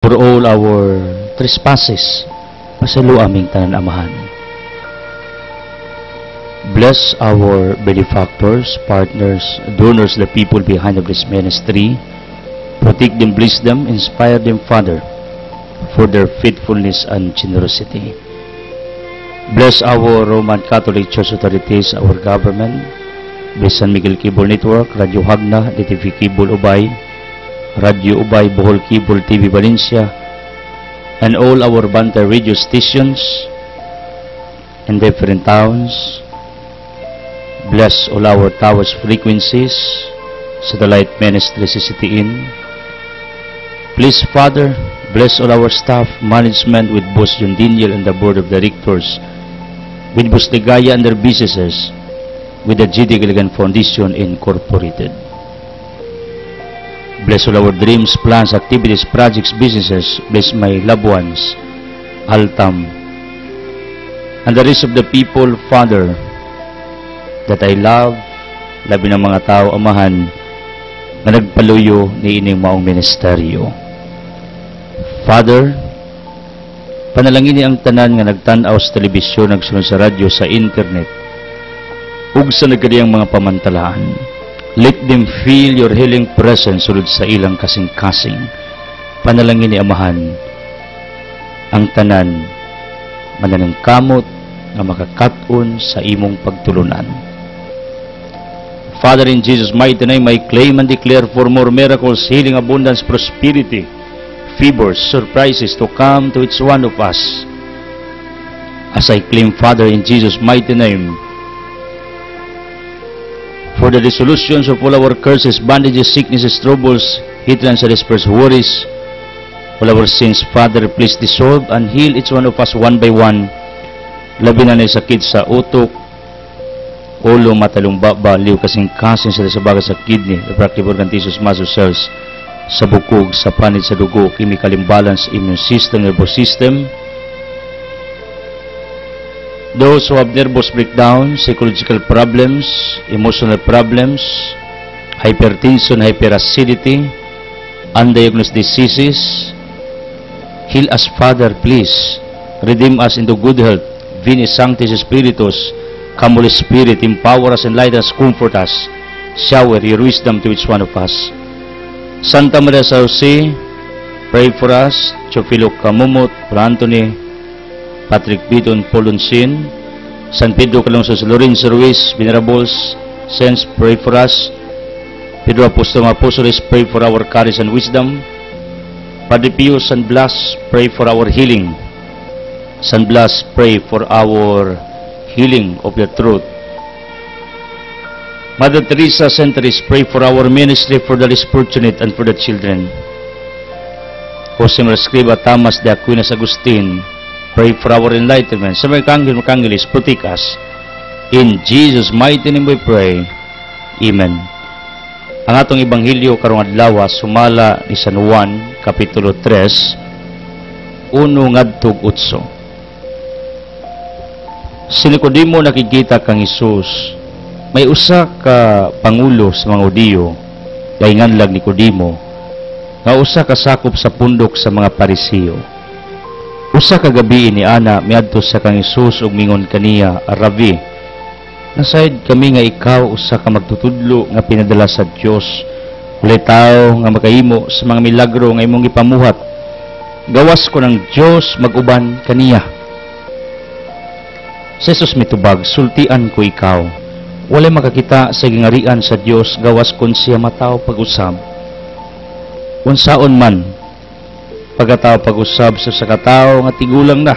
for all our trespasses, pasalo aming tanan amahan. Bless our benefactors, partners, donors, the people behind of this ministry. Protect them, bless them, inspire them, Father, for their faithfulness and generosity. Bless our Roman Catholic Church authorities, our government. Bless San Miguel Cable Network, Radio Hagna, DTV Cable Ubay, Radio Ubay, Bohol Cable TV Valencia, and all our Bantay radio stations in different towns. Bless all our towers frequencies, satellite ministry CCTN. Please, Father, bless all our staff, management with Boss John Daniel and the Board of Directors, with Boss Ligaya and their businesses, with the GD Gilligan Foundation Incorporated. Bless all our dreams, plans, activities, projects, businesses. Bless my loved ones, Altam, and the rest of the people, Father, that I love, labi ng mga tao, Amahan, na nagpaluyo ni ining maong ministeryo. Father, panalangin ni ang tanan nga nagtanaw sa telebisyon, nagsunod sa radyo, sa internet, ug sa nagkadiyang mga pamantalaan. Let them feel your healing presence sulod sa ilang kasing-kasing. Panalangin ni Amahan, ang tanan mananang kamot nga makakaton sa imong pagtulunan. Father, in Jesus' mighty name, I claim and declare for more miracles, healing, abundance, prosperity, favors, surprises to come to each one of us. As I claim, Father, in Jesus' mighty name, for the resolutions of all our curses, bondages, sicknesses, troubles, hindrances, and despairs, worries, all our sins, Father, please dissolve and heal each one of us one by one. Labi na sakit sa utok, ulo, matalong baba, liw, kasing-kasing sa baga sa kidney, reproductive organ tissues, muscle cells, sa bukog, sa panid, sa dugo, chemical imbalance, immune system, nervous system. Those who have nervous breakdown, psychological problems, emotional problems, hypertension, hyperacidity, undiagnosed diseases, heal us, Father, please. Redeem us into good health. Veni Sanctis Spiritus, come Holy Spirit, empower us, enlighten us, comfort us, shower your wisdom to each one of us. Santa Maria sa Jose, pray for us. Chofilo Camumot, Anthony, Patrick Biton, Polonsin, San Pedro Calongsos, Lorenzo Ruiz, Venerables, Saints, pray for us. Pedro Apostol Apostoles, pray for our courage and wisdom. Padre Pius, San Blas, pray for our healing. San Blas, pray for our healing of the truth. Mother Teresa, Saint Teresa, pray for our ministry, for the less fortunate and for the children. Jose Mariscriba, Thomas de Aquinas, Agustin, pray for our enlightenment. Sa mga Arkangeles, protect us. In Jesus' mighty name we pray. Amen. Ang atong Ebanghelyo karong adlaw sumala ni San Juan, Kapitulo 3, 1 ngadtog 8. Si Nicodemo nakikita kang Hesus. May usa ka pangulo sa mga Hudiyo, kaingan lang Nicodemo, nga usa ka sakop sa pundok sa mga Pariseo. Usa ka gabi ni ana miadto sa kang Hesus ug mingon kaniya, Rabi, nasayod kami nga ikaw usa ka magtutudlo nga pinadala sa Dios. Walay tao nga makahimo sa mga milagro nga imong ipamuhat. Gawas ko ng Dios maguban kaniya. Si Jesus mitubag, sultian ko ikaw. Walay makakita sa gingarian sa Dios gawas kon siya mataw pag-usab. Unsaon man pagkatao pag-usab sa katao nga tigulang na.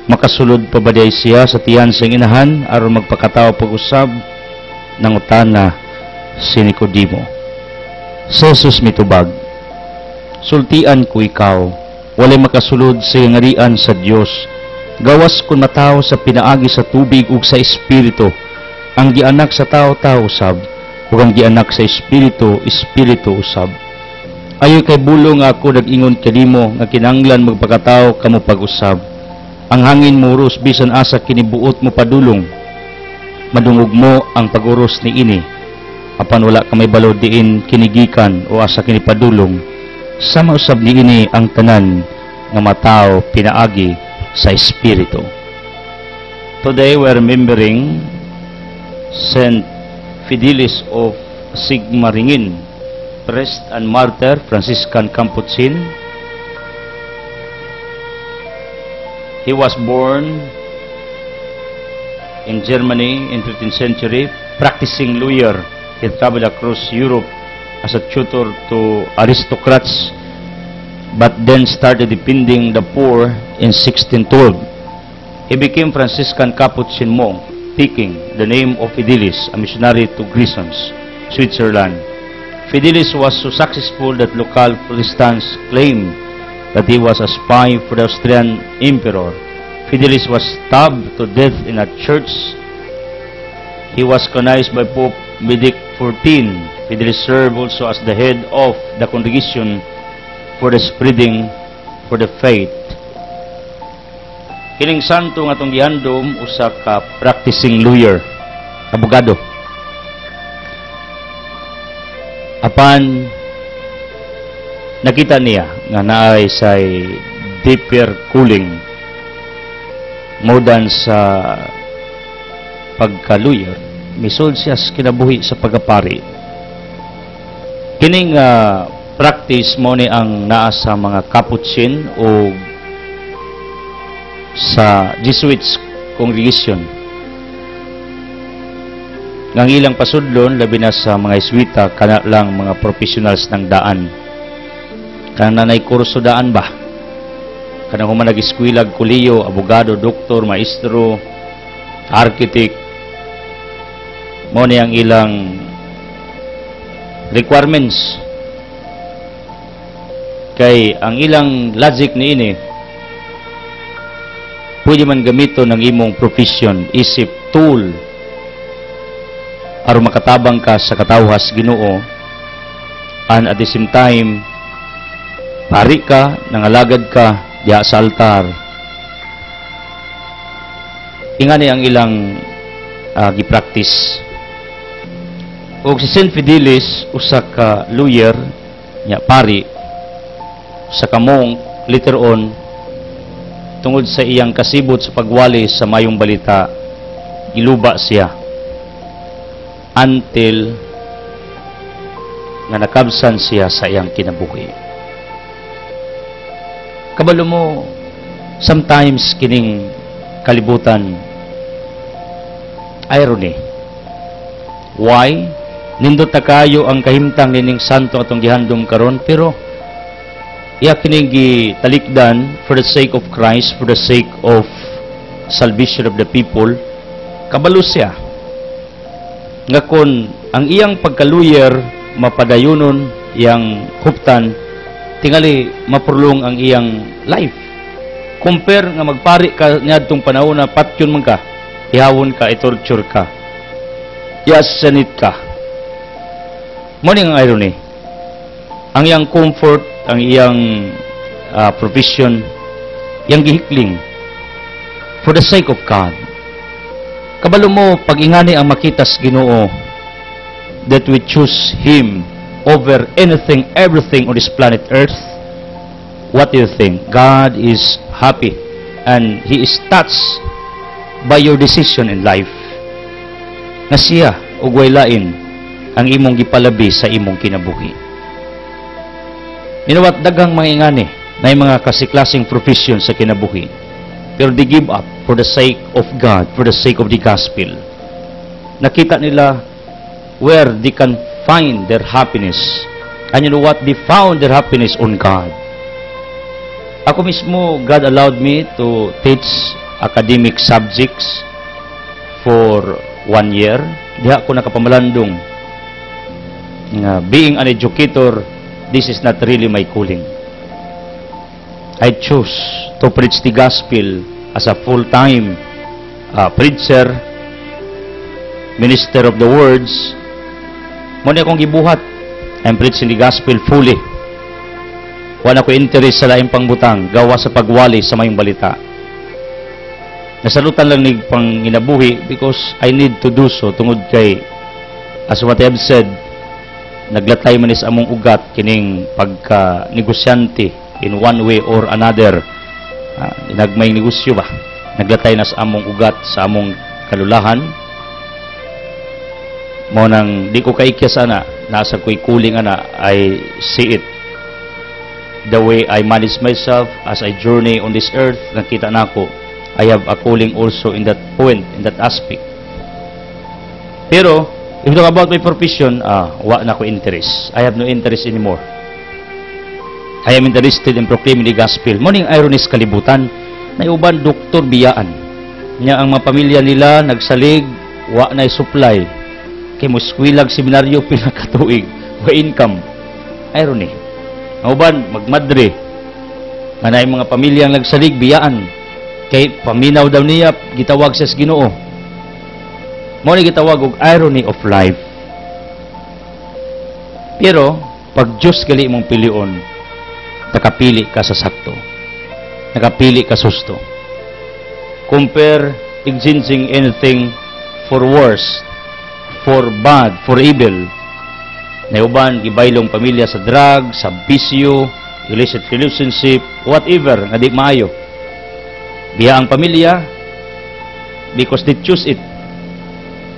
Makasulod pa ba day siya sa tiyan sa inahan aron magpakatao pag-usab? Nangutana si Nicodemo. Si Jesus mitubag, sultian ko ikaw. Walay makasulod sa ngarian sa Dios gawas kun mataw sa pinaagi sa tubig ug sa espiritu. Ang gianak sa tao usab ug ang gianak sa espiritu usab. Ayo kay bulong ako nag-ingon kanimo nga kinahanglan magpakataw kamo pag-usab. Ang hangin muros bisan asa kinibuot mo padulong. Madungog mo ang pag-uros ni ini. apan wala ka may balod diin kinigikan o asa kinipadulong, sama usab niini ang tanan nga matao pinaagi sa espiritu. Today we are remembering Saint Fidelis of Sigmaringen, priest and martyr, Franciscan Capuchin. He was born in Germany in 15th century, practicing lawyer. He traveled across Europe as a tutor to aristocrats, but then started defending the poor in 1612. He became Franciscan Capuchin monk, taking the name of Fidelis, a missionary to Grisons, Switzerland. Fidelis was so successful that local Protestants claimed that he was a spy for the Austrian emperor. Fidelis was stabbed to death in a church. He was canonized by Pope Benedict XIV. Fidelis served also as the head of the congregation for the spreading for the faith. Kining santo nga itong gihandom, usa ka practicing lawyer, abogado. Apan nakita niya nga naay say deeper calling more than sa pagka-lawyer, misod siya sa kinabuhi sa pagkapari. Kining practice mo ni ang naa sa mga Capuchin o sa Jesuits congregation. Ngang ilang pasudlon, labi na sa mga Jesuita, kana lang mga professionals ng daan. Kana nanay kurso daan ba? Kana human nag-eskwela, kuliyo, abogado, doktor, maestro, architect. Mo ni ang ilang requirements. Kay ang ilang logic ni ini, pwede man gamito ng imong profession, isip, tool, aron makatabang ka sa katawhas Ginoo, and at the same time, pari ka, nangalagad ka, diya sa altar. Ingani ang ilang gipractice. O si Saint Fidelis, usa ka lawyer, niya pari, sa kamong, later on, tungod sa iyang kasibot sa pagwali sa mayong balita, giluba siya until nga nakabsan siya sa iyang kinabuhi. Kabalo mo, sometimes kining kalibutan irony. Why? Nindot na kayo ang kahimtang nining santo atong gihandom karon, pero iya kining gitalikdan for the sake of Christ, for the sake of salvation of the people. Kabalo siya nga kon ang iyang pagkaluyer mapadayunon iyang huptan, tingali mapurlong ang iyang life. Compare nga magpari ka niadtong panahon na patyon man ka, ihawon ka, itorture ka, iasanit ka. Mo ning ang irony. Ang iyang comfort, ang iyang provision, iyang gihikling for the sake of God. Kabalo mo, pag-ingani ang makitas Ginoo, that we choose Him over anything, everything on this planet Earth. What do you think? God is happy and He is touched by your decision in life. Nga siya, ugway lain, ang imong gipalabi sa imong kinabuhi. You know what? Daghang mga ingani na yung mga kasiklasing profession sa kinabuhi. Pero they give up for the sake of God, for the sake of the gospel. Nakita nila where they can find their happiness. And you know what? They found their happiness on God. Ako mismo, God allowed me to teach academic subjects for 1 year. Diha ako nakapamalandong. Being an educator, this is not really my calling. I chose to preach the gospel as a full-time preacher, minister of the words. Muna akong gibuhat. I'm preaching the gospel fully. Wala ko interest sa laing pangbutang, gawa sa pagwali sa mayong balita. Nasalutan lang ni pang inabuhi because I need to do so tungod kay As what I have said, naglatay man is among ugat kining pagka negosyante in one way or another. Nagmay negosyo ba? Naglatay na sa among ugat sa among kalulahan. Mo nang di ko kaikya sana, nasa ko'y kuling ana, I see it. The way I manage myself as I journey on this earth, nakita na ako, I have a calling also in that point, in that aspect. Pero, if you talk about my profession, wa na ko interest. I have no interest anymore. I am interested in proclaiming the gospel. Morning irony sa kalibutan, na uban doktor biyaan. Nya ang mga pamilya nila nagsalig, wa na supply. Kay mo skwilag seminaryo pinakatuig, wa income. Irony. Ang uban magmadre. Nga na mga pamilyang nagsalig biyaan. Kay paminaw daw niya gitawag sa Ginoo. Mo ni gitawag og irony of life. Pero pag Diyos gali mong pilion, nakapili ka sa sakto. Nakapili ka susto. Compare exchanging anything for worse, for bad, for evil. Na uban gibaylong pamilya sa drug, sa bisyo, illicit relationship, whatever nga di maayo. Biya ang pamilya because they choose it.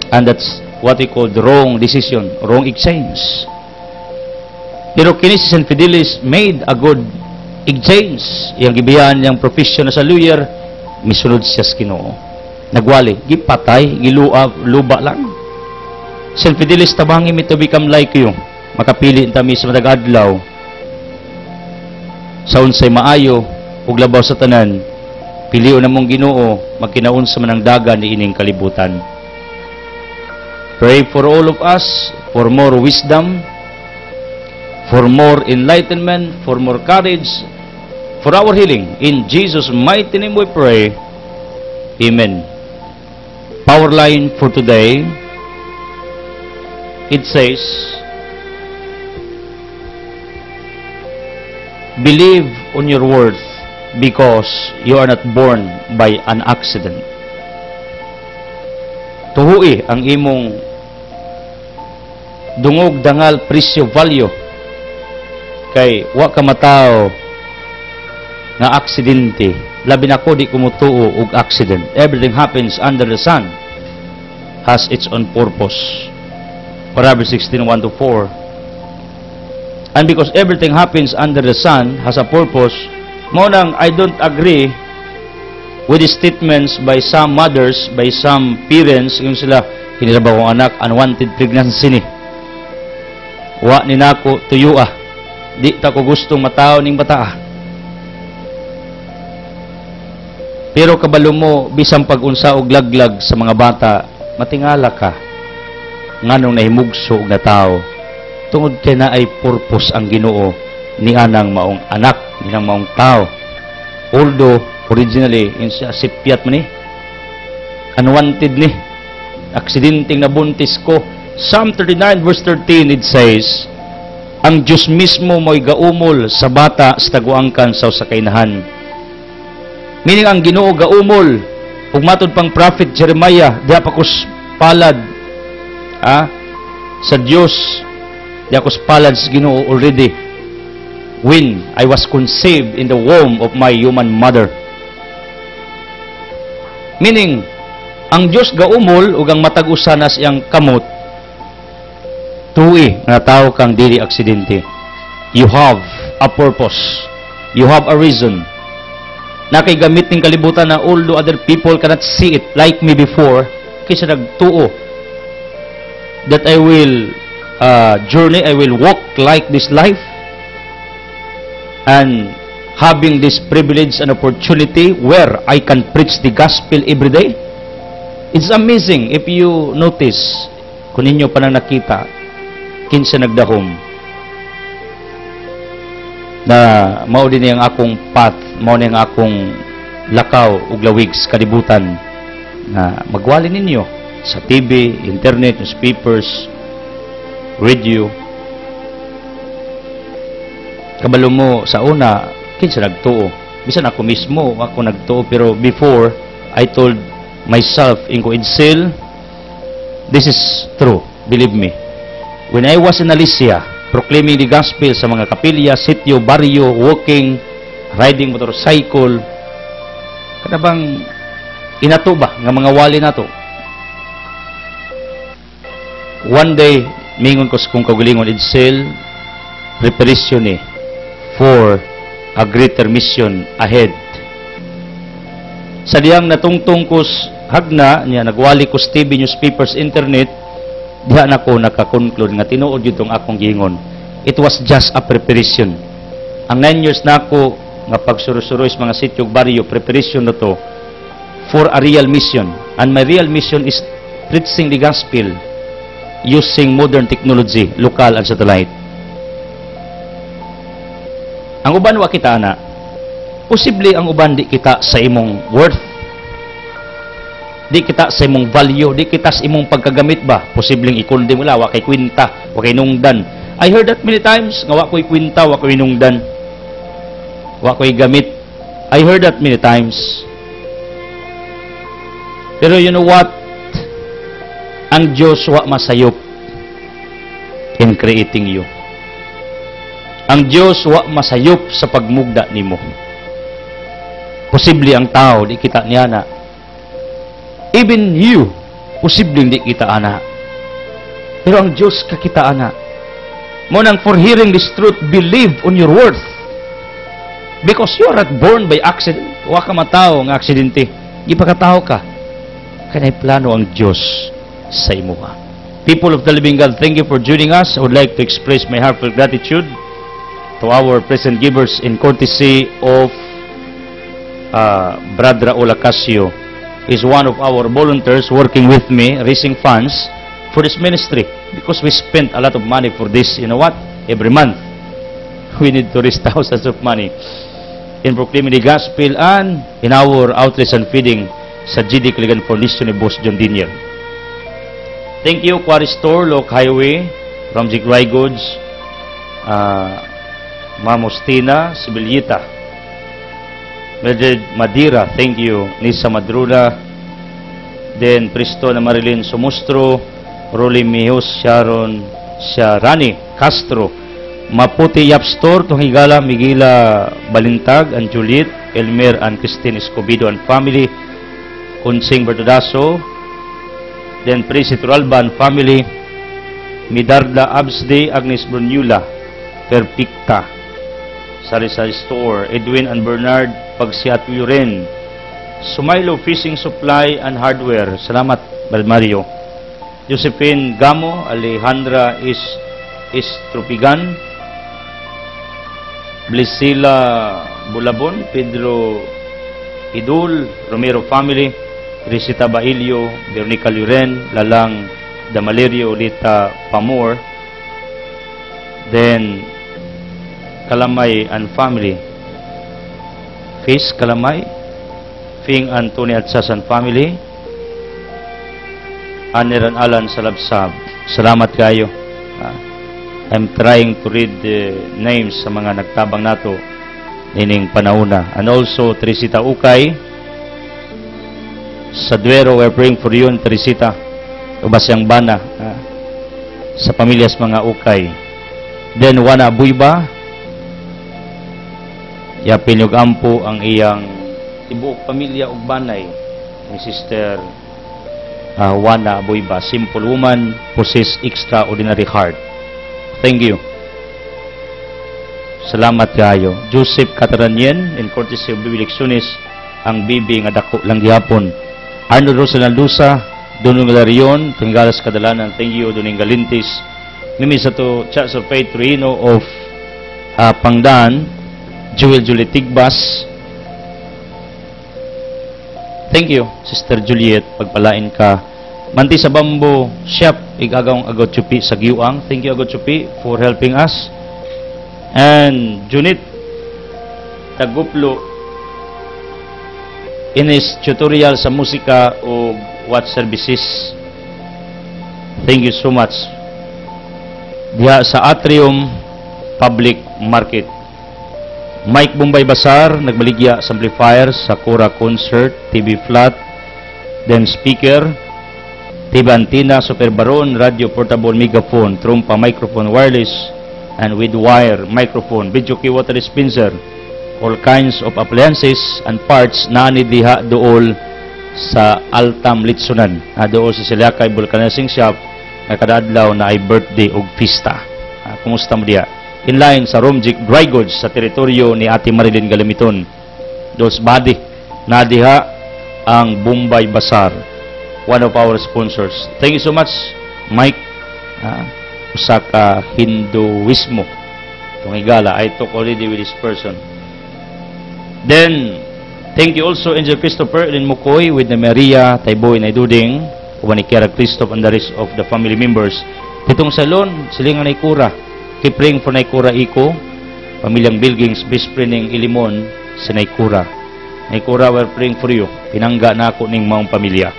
And that's what we call the wrong decision, wrong exchange. Pero kini si San Fidelis made a good exchange. Yang gibiyan niyang profession na sa lawyer, misunod siya sa Ginoo. Nagwali, gipatay, luba lang. San Fidelis tabangi mi to become like you. Makapili ta mi sa matag adlaw. Sa unsay maayo ug labaw sa tanan, piliyo na mong Ginoo, magkinaon sa manang dagan ni ining kalibutan. Pray for all of us, for more wisdom, for more enlightenment, for more courage, for our healing. In Jesus' mighty name we pray. Amen. Power line for today, it says, believe on your worth because you are not born by an accident. Tuhui ang imong dungog dangal presyo value kay wa ka matao nga aksidente. Labi na ko di kumutuo og accident. Everything happens under the sun has its own purpose. Proverbs 16:1-4. And because everything happens under the sun has a purpose, mo nang I don't agree with the statements by some mothers, by some parents, yung sila hinirabaw kong anak, unwanted pregnancy ni. Wa ni nako tuyo di ta ko gustong matao ning bata. Pero kabalo mo bisang pag-unsa og laglag sa mga bata, matingala ka nganong nahimugso og natao tungod kay na ay purpose ang Ginoo ni anang maong anak, ni nang maong tao. Although originally insya sipyat man ni, unwanted ni, aksidenteng nabuntis ko. Psalm 39 verse 13, it says, ang Diyos mismo mo'y gaumol sa bata sa taguangkan sa usakainahan. Meaning ang Ginoo gaumol, ug matod pang prophet Jeremiah, diha pa kus palad sa Diyos, diha kus palad sa Ginoo already when I was conceived in the womb of my human mother. Meaning, ang Diyos gaumol ug ang matag usa na siyang kamot, tuwi nga tao kang dili aksidente. You have a purpose. You have a reason. Na kay gamit ning kalibutan na although other people cannot see it like me before, kaysa nagtuo that I will journey, I will walk like this life, and having this privilege and opportunity where I can preach the gospel every day. It's amazing if you notice, kung ninyo pa na nakita, kinsa nagdahom na mao din ang akong path, mao ni ang akong lakaw ug lawig sa kalibutan na magwali ninyo sa TV, internet, newspapers, radio. Kabalo mo sa una kinsa nagtuo, bisan ako mismo ako nagtuo, pero before I told myself in ko Edsel, this is true. Believe me. When I was in Alicia, proclaiming the gospel sa mga kapilya, sitio, baryo, walking, riding motorcycle, kada bang inato ba nga mga wali nato? One day, mingon ko sa kong kagulingon, Edsel, preparation for a greater mission ahead. Sa diyang natungtong ko hagna niya, nagwali ko sa TV, newspapers, internet, diha na ko nakakonclude nga tinuod yun itong akong gingon. It was just a preparation. Ang 9 years na ako nga pagsurusuroy sa mga sityo baryo, preparation na to for a real mission. And my real mission is preaching the gospel using modern technology, local and satellite. Ang uban wa kita na, posible ang uban di kita sa imong worth, di kita sa imong value, di kita sa imong pagkagamit ba, posibleng ikundem wala, wa kay kwinta, wa kay nungdan. I heard that many times, nga wa ko'y kwinta, wa ko'y nungdan, wa ko'y gamit. I heard that many times. Pero you know what? Ang Diyos wa masayop in creating you. Ang Diyos wa masayop sa pagmugda nimo. Posible ang tao, di kita niya na. Even you, posible di kita ana. Pero ang Diyos kakita ana. Mo nang for hearing this truth, believe on your worth. Because you are not born by accident. Wa ka matao ng aksidente. Ipakatao ka. Kanay plano ang Diyos sa imuha. People of the living God, thank you for joining us. I would like to express my heartfelt gratitude to our present givers in courtesy of Brad Raul Acasio. Is one of our volunteers working with me, raising funds for this ministry. Because we spent a lot of money for this. You know what? Every month, we need to raise thousands of money in proclaiming the gospel and in our outreach and feeding sa GD Kiligan Foundation ni Boss John Dinier. Thank you, Quarry Store, Lok Highway, from Jigway Goods, Ma'am Ostina, Sibilyita, Mildred Madira, thank you, Nisa Madrula, then Pristo na Marilyn Sumustro, Rolly Mihos, Sharon Sharani, Castro, Maputi Yap Store, Tunghigala, Miguela Balintag, and Juliet, Elmer and Christine Escobedo and family, Kunsing Bertodaso, then President Alban family, Midarda Absde, Agnes Brunula, Perpicta, Sari-Sari Store, Edwin and Bernard Pagsiaturen, Sumailo Fishing Supply and Hardware, salamat Brad Mario, Josephine Gamo, Alejandra Istropigan, Blisila Bulabon, Pedro Idul, Romero family, Risita Bailio, Veronica Luren, Lalang Damalerio, Lita Pamor, then Kalamay and family, Fish Kalamay, Fing Antoni Atsas and family, Aniran Alan Salabsab. Salamat kayo. I'm trying to read the names sa mga nagtabang nato nining panahuna. And also Teresita Ukay sa Duero, we're praying for you, Teresita Ubasyang Bana, sa pamilyas mga Ukay. Then Wana Buyba, yapin yung ampo ang iyang tibuok pamilya ug banay ni Sister Wana Buyba, simple woman, possess extraordinary heart. Thank you. Salamat kayo. Joseph Cataranian, in courtesy of Bibi Lecciones, ang bibi nga dako lang gihapon. Arnold Rosalan Lusa, Dunong Galarion, Tenggalas Kadalanan, thank you, Duning Galintis. Nimi sa to Church of Faith Rino of Pangdan, Jewel Juliet Tigbas. Thank you, Sister Juliet, pagpalain ka. Manti sa Bambo Shop, igagawang Agot Chupi sa Giwang. Thank you, Agot Chupi, for helping us. And Junit Taguplo, in his tutorial sa musika o what services. Thank you so much. Diha sa Atrium Public Market. Mike Bombay Basar, nagbaligya sa amplifier sa Kura Concert, TV Flat, then speaker, TV antenna, super baron, radio, portable megaphone, trompa, microphone, wireless, and with wire, microphone, video key, water dispenser, all kinds of appliances and parts na diha dool sa Altam Litsunan. Dool sa Silakay Vulcanizing Shop na kada adlaw na ay birthday o pista. Kumusta mo diha? Inline sa Romjik Dry Goods sa teritoryo ni Ate Marilyn Galamiton. Dos body na diha ang Bombay Bazaar, one of our sponsors. Thank you so much, Mike. Usa ka Hinduismo. Itong higala, I talk already with this person. Then, thank you also, Angel Christopher, Elin Mukoy, with the Maria, Tayboy, Naiduding, ni Kiara Christoph, and the rest of the family members. Itong salon, silingan Naikura, Kipring for Naikura Iko, pamilyang Bilgings, best friend ng Ilimon, sa Naikura. Naikura, we're praying for you. Pinangga na ako ng maong pamilya.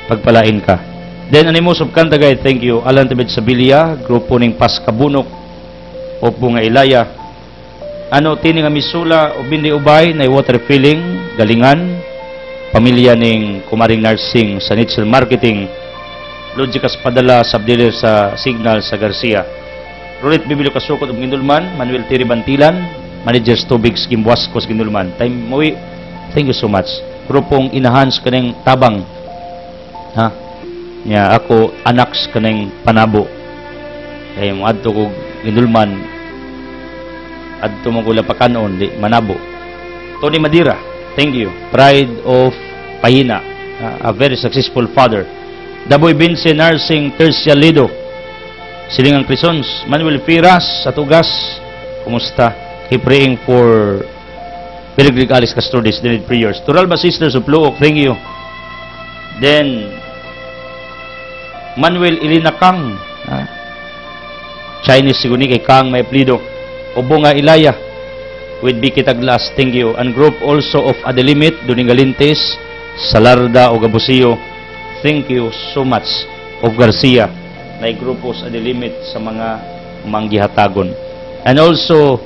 Pagpalain ka. Then, animos of Kantagay, thank you. Alan Tibet Sabilia, grupo ng Paskabunok, o Bunga Ilaya. Tini nga misula, o Bindi Ubay, na water filling, galingan, pamilya ng Kumaring Nursing sa Nitzel Marketing, Logikas Padala, subdealer sa Signal sa Garcia. Rolit Bibilio Kasukot of Gindulman, Manuel Tiri Bantilan, Managers Tubigs Gimbuascos Gindulman. Time Maui, thank you so much. Grupong inahans kaneng tabang. Ako anaks kaneng panabo. Kaya mo adto ko Gindulman, adto mo gula pakanon, di manabo. Tony Madira, thank you. Pride of Pahina, a very successful father. Daboy Binse Nursing Tercia Lido, Silingang Crisons, Manuel Firas, Atugas, kumusta? Keep praying for Pelegrig Alice Castrodis, they need prayers. Turalba Sisters of Luok, thank you. Then, Manuel Ilina Kang, Chinese siguni kay Kang may plido. Obonga Ilaya, with Vicky Taglas, thank you. And group also of Adelimit, Duningalintes, Salarda o Gabusio, thank you so much. Of Garcia, na grupos Adelimit sa mga manggihatagon. And also,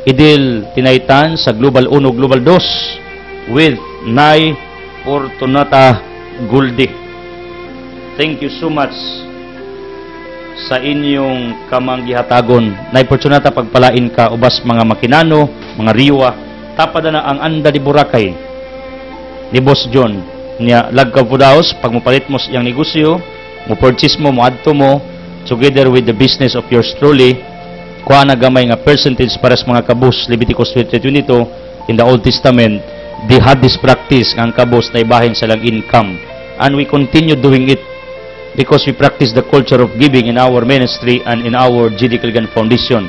Idil Tinaytan sa Global 1, Global 2, with Nay Fortunata Guldi. Thank you so much sa inyong kamanggihatagon. Nay Fortunata, pagpalain ka, ubas mga makinano, mga riwa, tapad na ang anda di Boracay ni Boss John niya lagkaw po daos, pag mupalit mo siyang negosyo, mo-purchase mo, mo-adto mo, together with the business of yours truly, kuha na gamay nga percentage para sa mga kabus. Leviticus 22, in the Old Testament, they had this practice, ang kabus na ibahin sa lang income. And we continue doing it because we practice the culture of giving in our ministry and in our GD Kiligan Foundation.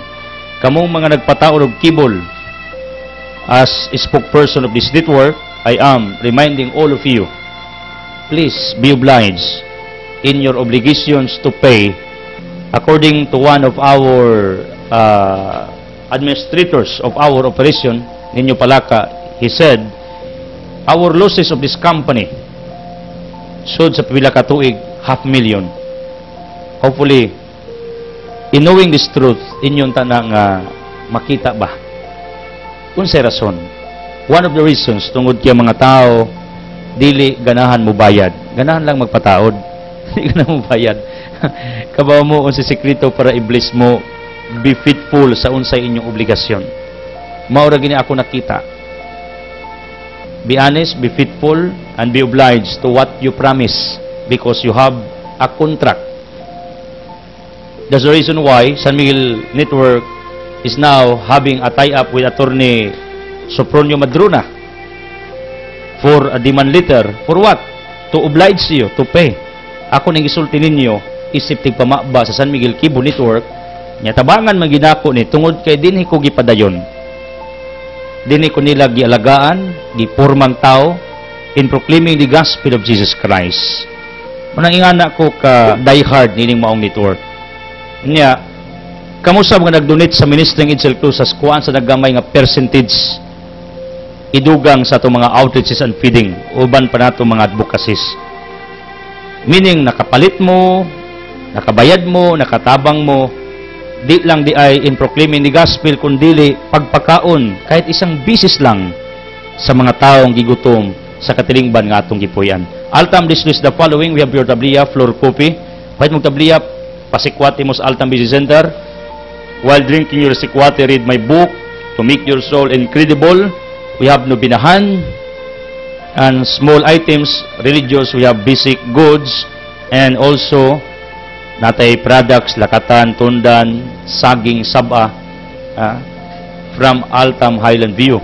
Kamong mga nagpataon og kibol, as spokesperson of this network, I am reminding all of you, please be obliged in your obligations to pay. According to one of our administrators of our operation, Ninyo Palaka, he said, our losses of this company should sa pila ka tuig, 500,000. Hopefully, in knowing this truth, inyong tanang makita ba? Kung sa rason, one of the reasons tungod kaya mga tao, dili ganahan mo bayad. Ganahan lang magpataod. Hindi ganahan mo bayad. Kabaw mo unsa sekreto para i-bless mo, be faithful sa unsay inyong obligasyon. Maura gini ako nakita. Be honest, be faithful, and be obliged to what you promise because you have a contract. That's the reason why San Miguel Network is now having a tie-up with attorney Sopronio Madrona for a demand letter. For what? To oblige you to pay. Ako nang gisulti ninyo, isip tigpamaba sa San Miguel Kibo Network, nya tabangan man ginako ni tungod kay dinhi ko gipadayon. Dinhi ko nila gialagaan, gipormang tao in proclaiming the gospel of Jesus Christ. Manang ingana ko ka die hard nining maong network. Nya kamo sa mga nagdonate sa ministering Edsel Cruz sa kuan sa nagamay nga percentage idugang sa atong mga outreaches and feeding uban pa nato mga advocacies. Meaning nakapalit mo, nakabayad mo, nakatabang mo, di lang di ay in proclaiming the gospel kundi pagpakaon kahit isang bisis lang sa mga taong gigutom sa katilingban nga atong gipuy-an. Altam, this list the following. We have your tabliya, floor copy. Pahit mong tabliya, pasikwati mo sa Altam Busy Center. While drinking your sikwati, read my book, To Make Your Soul Incredible. We have nobinahan. And small items, religious, we have basic goods. And also, natay products, lakatan, tundan, saging, saba, from Altam Highland View.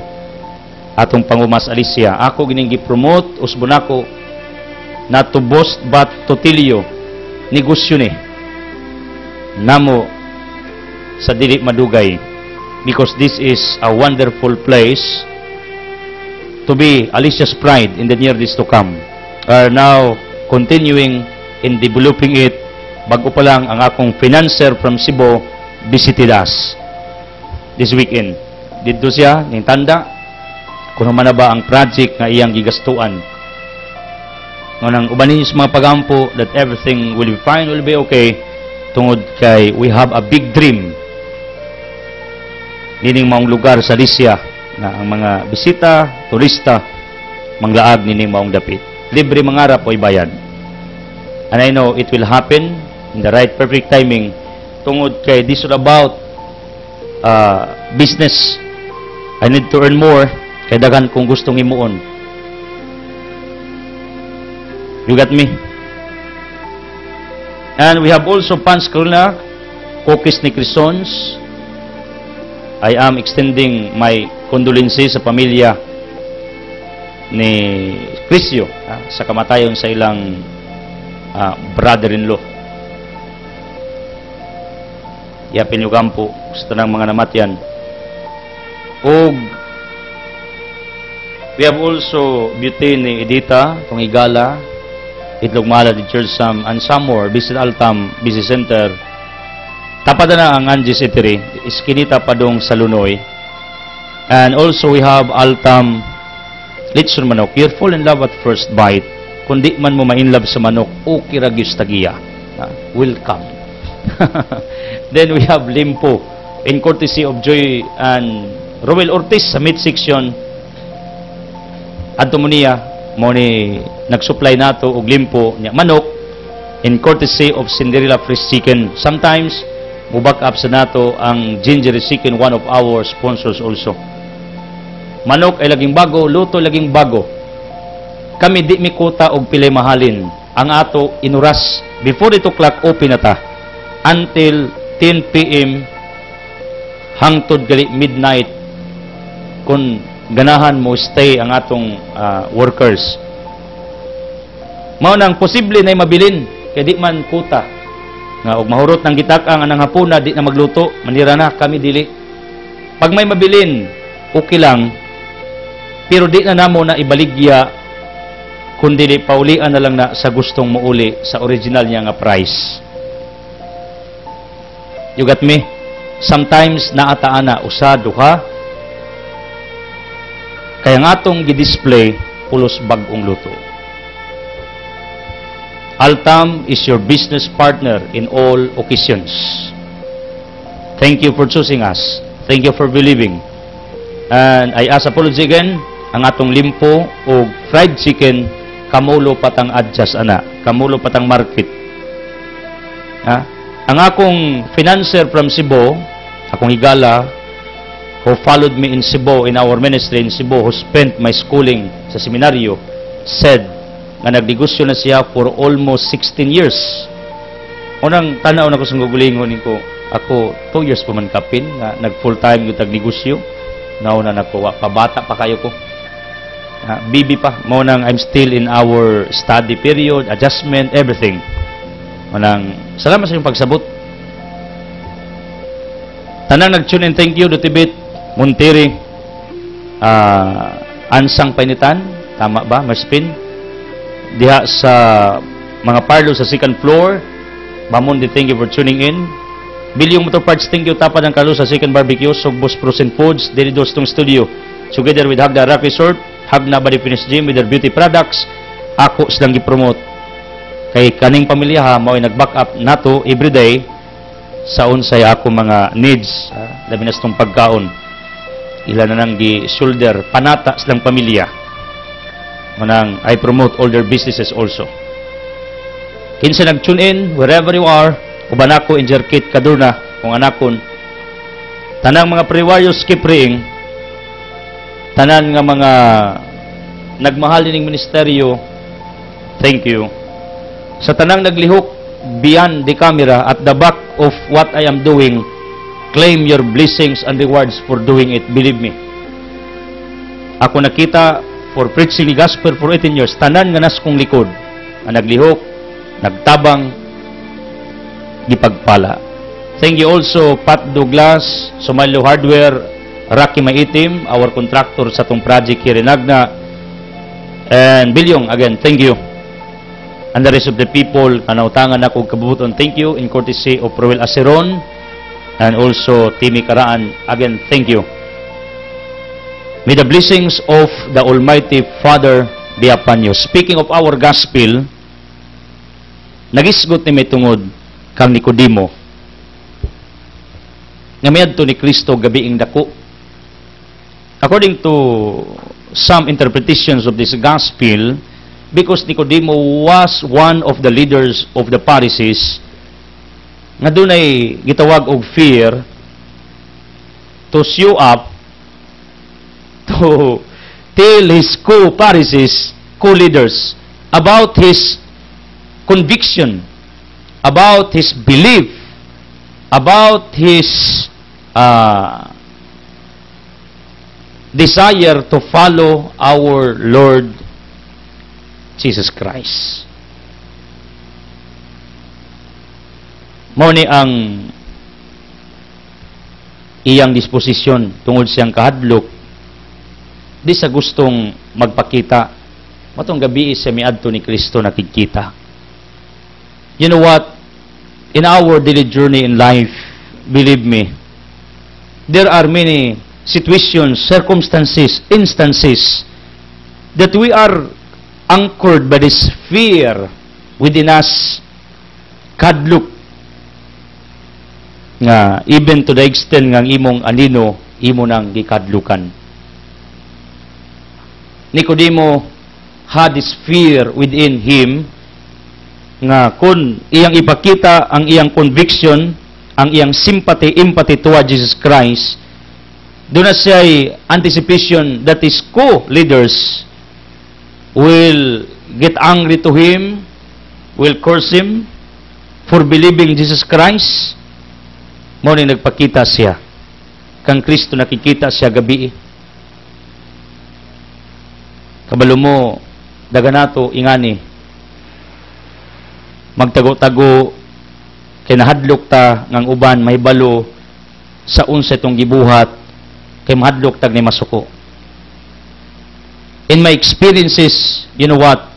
Atong pangumas Alicia. Ako gining gi-promote, usbon ako, not to boast but to tell you, negosyo ni. Namo, sa dili madugay. Because this is a wonderful place to be Alicia's pride in the near days to come. Are now continuing in developing it. Bago pa lang ang akong financer from Cebu visited us this weekend. Dito siya, ning tanda, kung naman na ba ang project nga iyang gigastuan. Ngunang ubanin sa mga pagampo that everything will be fine, will be okay, tungod kay we have a big dream. Nining maong lugar sa Alicia na ang mga bisita, turista, manglaag nining maong dapit. Libre mangarap o ibayan. And I know it will happen in the right perfect timing, tungod kay this is about business. I need to earn more, kay daghan kung gustong imuon. You got me? And we have also Pans Krona, Cookies ni Crisons. I am extending my condolences sa pamilya ni Crisio sa kamatayon sa ilang brother-in-law. Yapin yung kampo sa tanang mga namatyan. Og we have also beauty ni Edita, itong Igala, Itlogmala, the Church Sam, and some more, visit Altam Busy Center. Tapad na ang Angie Eatery, iskinita pa dong sa Lunoy. And also we have Altam Litson Manok. You're fall in love at first bite. Kung di man mo ma-inlove sa manok, okay ragyos tagiya. Welcome. Then we have Limpo, in courtesy of Joy and Roel Ortiz sa midsection. Adto mo niya, mo ni nag-supply nato og limpo niya manok in courtesy of Cinderella Fresh Chicken. Sometimes mo back up sa nato ang Ginger Chicken, one of our sponsors also. Manok ay laging bago, luto laging bago. Kami di mi kuta og pilay mahalin. Ang ato inuras before 8 o'clock open na ta until 10 p.m. hangtod gali midnight kung ganahan mo stay ang atong workers. Mao nang posible na mabilin kay di man kuta nga og mahurot ng gitak-ang anang hapuna di na magluto, manira na kami dili. Pag may mabilin, okay lang. Pero di na namo na ibaligya kundi di paulian na lang na sa gustong muuli sa original niya nga price. You got me? Sometimes naataana usa duha kaya nga atong gi-display pulos bag-ong luto. Altam is your business partner in all occasions. Thank you for choosing us. Thank you for believing. And I ask apology again, ang atong limpo o fried chicken, kamulo patang adjust ana, kamulo patang market. Ang akong financer from Cebu, akong higala, who followed me in Cebu, in our ministry in Cebu, who spent my schooling sa seminaryo, said na nagnegosyo na siya for almost 16 years. Unang tanaw na ko sa gugulingon ko, ako 2 years pa man kapin, na nag-full time yung tagnegosyo. Nauna na ko, pabata pa kayo ko. Bibi pa. Maunang I'm still in our study period, adjustment, everything. Maunang, salamat sa iyong pagsabot. Tanang nag-tune in, thank you, Dutibit, Muntiri, Ansang Painitan, tama ba, Marspin? Diha sa mga parlo sa second floor, Bamundi, thank you for tuning in. Bilyong Motor Parts, thank you, Tapad ng Carlos sa Second Barbecue, Sogbos Frozen Foods, Delidos tong studio, together with Hagda Rock Resort, Hagna Body Finish Gym with their beauty products, ako silang gi-promote. Kay kaning pamilya ha, mao'y nag-back up nato everyday sa unsay ako mga needs, labi na itong pagkaon. Ilan na nang gi-shoulder, panata silang pamilya. manang I promote all their businesses also. Kinsa nag-tune in, wherever you are, uban ako in Jerkit, Kaduna, kung anakon, tanang mga pre-warriors keep praying, tanan nga mga nagmahal ning ministeryo, thank you. Sa tanang naglihok beyond the camera, at the back of what I am doing, claim your blessings and rewards for doing it. Believe me. Ako nakita for preaching the gospel for 18 years, tanan nga nas kong likod, ang naglihok, nagtabang, gipagpala. Thank you also, Pat Douglas, Somalio Hardware, Rocky Maitim, our contractor sa tong project here in Agna, and Bilyong, again, thank you. And the rest of the people, kanautangan ako kabubuton, thank you, in courtesy of Roel Aceron, and also Timmy Karaan, again, thank you. May the blessings of the Almighty Father be upon you. Speaking of our gospel, nagisgot ni may tungod kang Nicodemo, nga miadto ni Kristo gabiing dako. According to some interpretations of this gospel, because Nicodemo was one of the leaders of the Pharisees, nga dunay gitawag og fear to show up to tell his co-Pharisees, co-leaders, about his conviction, about his belief, about his desire to follow our Lord Jesus Christ. Mao ni ang iyang disposisyon tungod siyang kahadlok di sa gustong magpakita. Matong gabi sa miadto ni Kristo nakikita. You know what? In our daily journey in life, believe me, there are many situations, circumstances, instances that we are anchored by this fear within us, kadlok, nga even to the extent nga imong anino, imo nang gikadlukan. Nicodemo had this fear within him nga kung iyang ipakita ang iyang conviction, ang iyang sympathy, empathy toward Jesus Christ, doon na siya'y anticipation that his co-leaders will get angry to him, will curse him for believing Jesus Christ. Mo ni nagpakita siya kang Kristo, nakikita siya gabi. Kabalo mo, daganato ingani, magtago-tago, kay nahadlok ta ngang uban, may balo, sa unsa itong gibuhat, kay mahadlok tag ni masuko. In my experiences, you know what?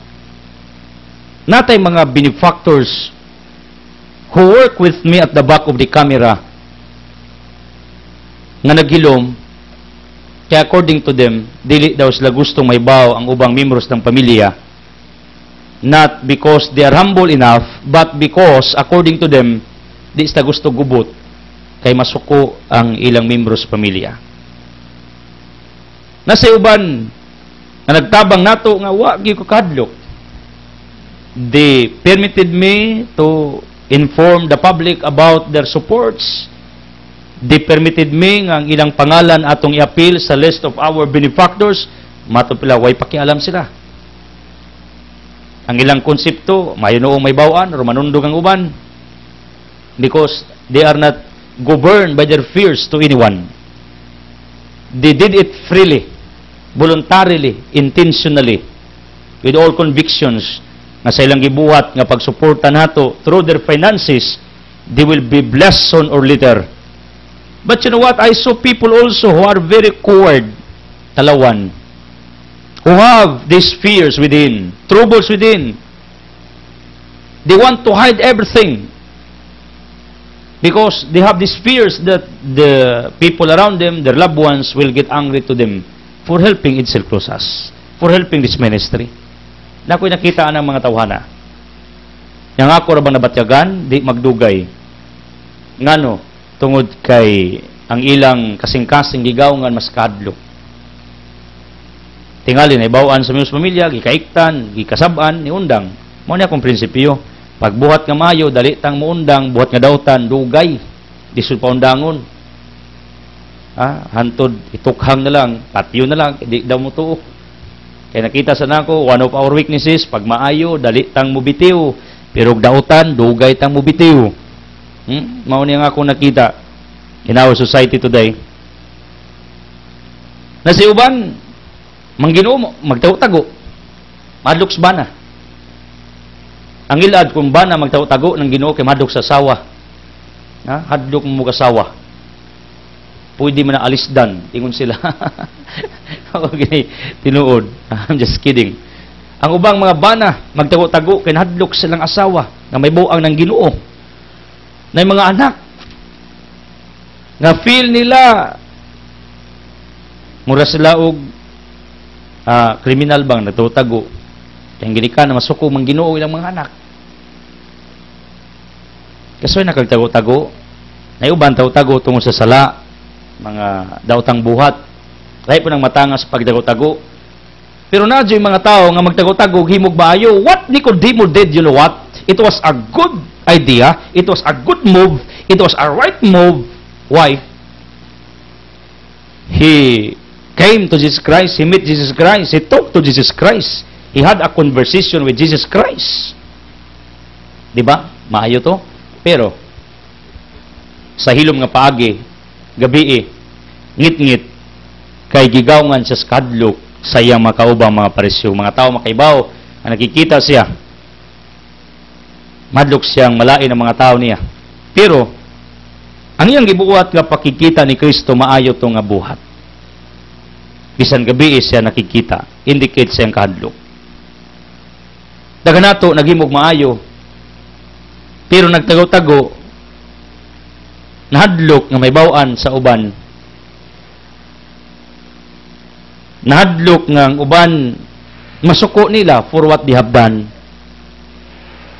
Natay mga benefactors who work with me at the back of the camera, nga naghilom, kaya according to them, dili daw sila gustong may baw ang ubang membros ng pamilya. Not because they are humble enough, but because, according to them, di sila gusto gubot kay masuko ang ilang membros pamilya. Nasa uban na nagtabang nato nga wagi ko kadlok. They permitted me to inform the public about their supports. They permitted me nga ang ilang pangalan atong i-appeal sa list of our benefactors. Matupila, way pakialam sila. Ang ilang konsepto, mayunoong may bawaan, o manundog ang uban. Because they are not governed by their fears to anyone. They did it freely, voluntarily, intentionally, with all convictions, nga sa ilang gibuhat, nga pagsuporta nato through their finances, they will be blessed soon or later. But you know what? I saw people also who are very coward, talawan, who have these fears within, troubles within. They want to hide everything because they have these fears that the people around them, their loved ones, will get angry to them for helping Edsel Cruzas, for helping this ministry. Nako'y nakita ng mga tawhana. Yang ako ra bang nabatyagan, di magdugay. Ngano, tungod kay ang ilang kasing-kasing gigawngan mas kadlo. tingali na ibawaan sa miyos pamilya, gikaiktan, gikasaban, ni undang. Mao ni akong prinsipyo. Pag buhat nga maayo, dali tang muundang, buhat nga dawtan, dugay. Disod pa undangon. Hantod, itukhang na lang, patyo na lang, hindi daw mo tuo. Kaya nakita sa nako, one of our weaknesses, pag maayo, dali tang mubitiw. Pero dautan, dugay tang mubitiw. Mao niya nga akong nakita in our society today. Na si uban, mangginoo magtago-tago. Madlok sa bana. Ang ilad kung bana magtago-tago ng Ginoo kay madlok sa sawa. Hadlok mo kasawa. Pwede man na alisdan, ingon sila. Okay, tinuod. I'm just kidding. Ang ubang mga bana magtago-tago kay hadlok silang asawa nga may buang ng Ginoo. Na mga anak nga feel nila mura sila og kriminal bang nagtago-tago. Kaya gilikan na masuko mang Ginoo ilang mga anak. Kasoy nakagtago-tago. Na uban tago-tago tungod sa sala, mga daotang buhat. Lahi po ng matangas pagtago-tago. Pero na yung mga tao nga magtago-tago, himog baayo. What Nicodemo did, you know what? It was a good idea. It was a good move. It was a right move. Why? He came to Jesus Christ. He met Jesus Christ. He talked to Jesus Christ. He had a conversation with Jesus Christ. Diba? Maayo to. Pero, sa hilom nga paagi, gabi ngit-ngit, kay gigawngan siya sa kadlok, sa iyang makaubang mga parisyo. Mga tao makaibaw, ang nakikita siya, madlok siyang malain ang mga tao niya. Pero, ang iyang gibuhat nga pakikita ni Kristo, maayo to nga buhat. Bisan gabi siya nakikita, indicate siyang kadlok. Daga nato, naghimog maayo, pero nagtago-tago, nahadlok nga may bawaan sa uban. Nahadlok nga ang uban, masuko nila for what they have done.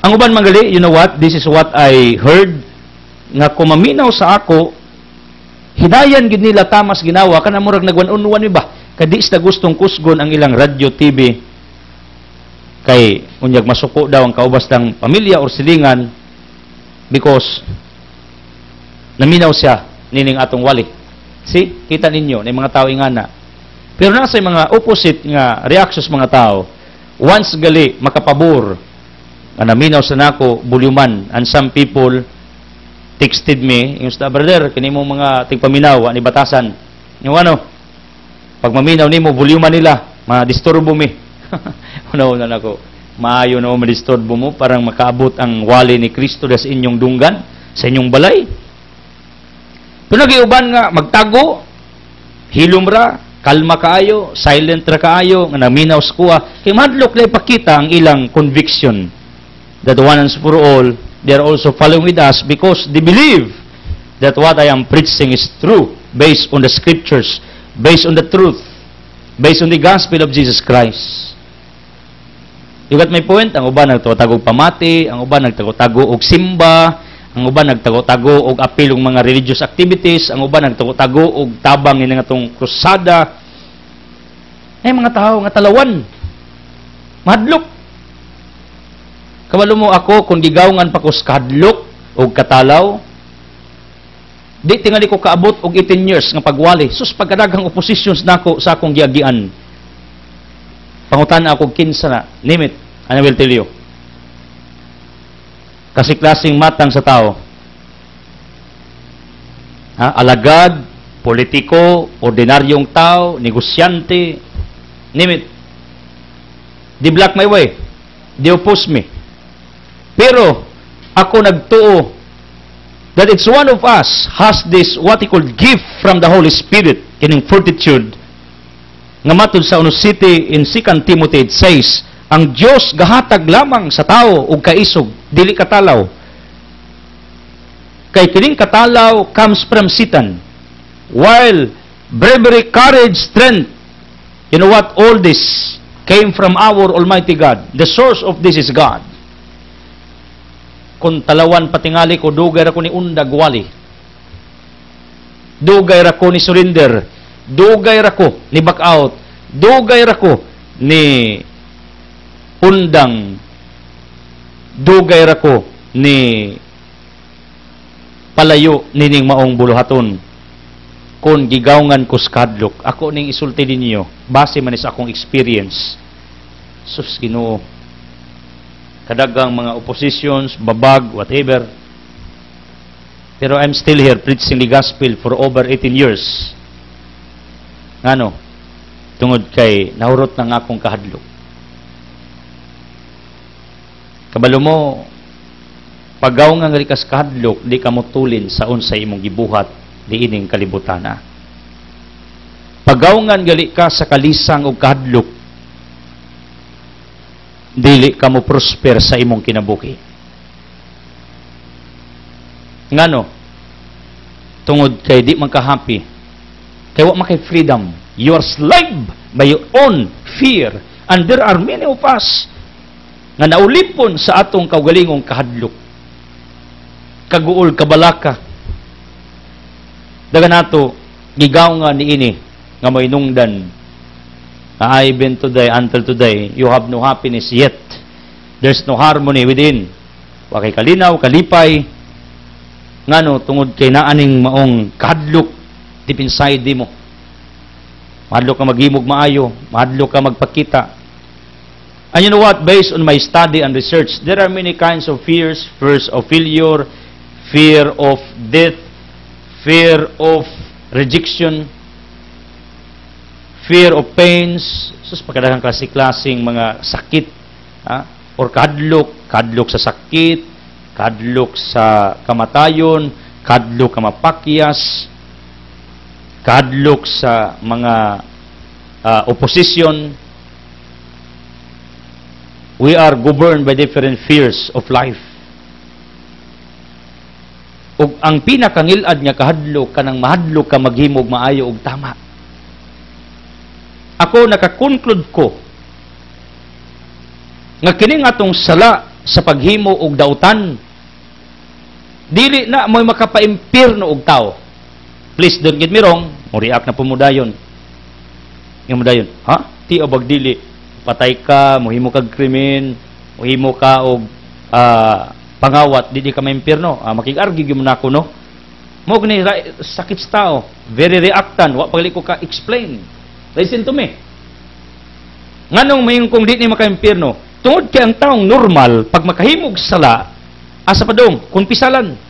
Ang uban magali, you know what? This is what I heard, nga kumaminaw sa ako, hidayan gid nila tamas ginawa, kana murag nagwan-unwan ba? Kadi sa gustong kusgon ang ilang radio, TV, kay unyag masuko daw ang kaubas ng pamilya or silingan because naminaw siya nining atong wali. See? Kita ninyo, na mga tao ingana. Pero nasa mga opposite nga reactions mga tao, once gali makapabor, nga naminaw sa nako, bulyuman, and some people texted me, yung sa brother, kanimo mga tigpaminaw, ni batasan. Yung ano, pag maminaw nimo, bulyuman nila, ma-disturbo me. Una-una na ko, maayo na ma-disturbo mo, parang makaabot ang wali ni Kristo sa inyong dunggan, sa inyong balay. Pero nagiuban nga, magtago, hilom ra, kalma kaayo, silent ra kaayo, nga naminaw sa kuha, kay madlok na ipakita ang ilang conviction that one and for all, they are also following with us because they believe that what I am preaching is true, based on the scriptures, based on the truth, based on the gospel of Jesus Christ. You got my point? Ang uban nagtago-tago pamati, ang uban nagtago-tago og simba, ang uban nagtago-tago og apilong mga religious activities, ang uban nagtago-tago og tabang ini nga tong krusada. Ay mga tao nga talawan. Madlok. Kabalo mo ako kung gigawngan pa ko sa kadlok og katalaw. Di tingali ko kaabot og 18 years nga pagwali. Sus pagkadaghang oppositions nako sa akong giagian. Pangutan ako kinsa na, name it, and I will tell you. Kasi klaseng matang sa tao. Alagad, politiko, ordinaryong tao, negosyante, name it. They block my way. They oppose me. Pero, ako nagtuo that it's one of us has this what he called gift from the Holy Spirit, kining fortitude, nga matod sa Unos City in 2 Timothy it says, ang Diyos gahatag lamang sa tao ug kaisog, dili katalaw. Kay kining katalaw comes from Satan. While bravery, courage, strength, you know what? All this came from our Almighty God. The source of this is God. Kung talawan patingali ko, dugay ra ko ni undag wali. Dugay ra ko ni surrender. Dugay ra ko ni back out. Dugay ra ko ni undang, dugay ra ko ni palayo nining maong buluhaton kung gigawngan ko sa kadlok. Ako ning isulti ninyo base man sa akong experience. Sus Ginoo, kadagang mga oppositions, babag, whatever, pero I'm still here preaching the gospel for over 18 years. Ngano? Tungod kay nahurot ng akong kahadlok. Kabalo mo, pagaw nga nga rikas kahadlok, di ka motulin sa unsay imong gibuhat di ining kalibutana. Pagaw nga gali ka sa kalisang og kahadlok, dili ka mo prosper sa imong kinabuhi. Ngano? Tungod kay di man ka happy, kay wa man kay freedom. You are slave by your own fear. And there are many of us nga naulipon sa atong kaugalingong kahadlok. Kaguol, kabalaka. Daga nato, gigaw nga niini nga may nungdan. Even today, until today, you have no happiness yet. There's no harmony within. Wa kay kalinaw, kalipay. Ngano, tungod kay naaning maong kahadlok deep inside di mo. Mahadlok ka maghimog maayo, mahadlok ka magpakita. And you know what? Based on my study and research, there are many kinds of fears. Fear of failure, fear of death, fear of rejection, fear of pains. Sus, pagkadagang klase-klaseng mga sakit. Or kadlok sa sakit, kadlok sa kamatayon, kadlok ka mapakyas, kadlok sa mga opposition. We are governed by different fears of life. Ug ang pinakangilad nga kahadlok kanang mahadlok ka maghimog maayo og tama. Ako nakakonclude ko nga kining atong sala sa paghimo og dautan dili na mo'y makapaimpirno og tao. Please don't get me wrong, mo react na pumudayon. Yung mudayon, ha? Ti o bagdili, patay ka, mohimo kag krimen, mohimo ka og pangawat, dili ka maimpirno. Makig-argue gyud mo nako, no? Mo gani sakit sa tao, very reactant, wa pagli ko ka explain. Listen to me. Nganong mayon kung di ni makaimpirno? Tungod kay ang taong normal pag makahimog sala, asa padong kumpisalan.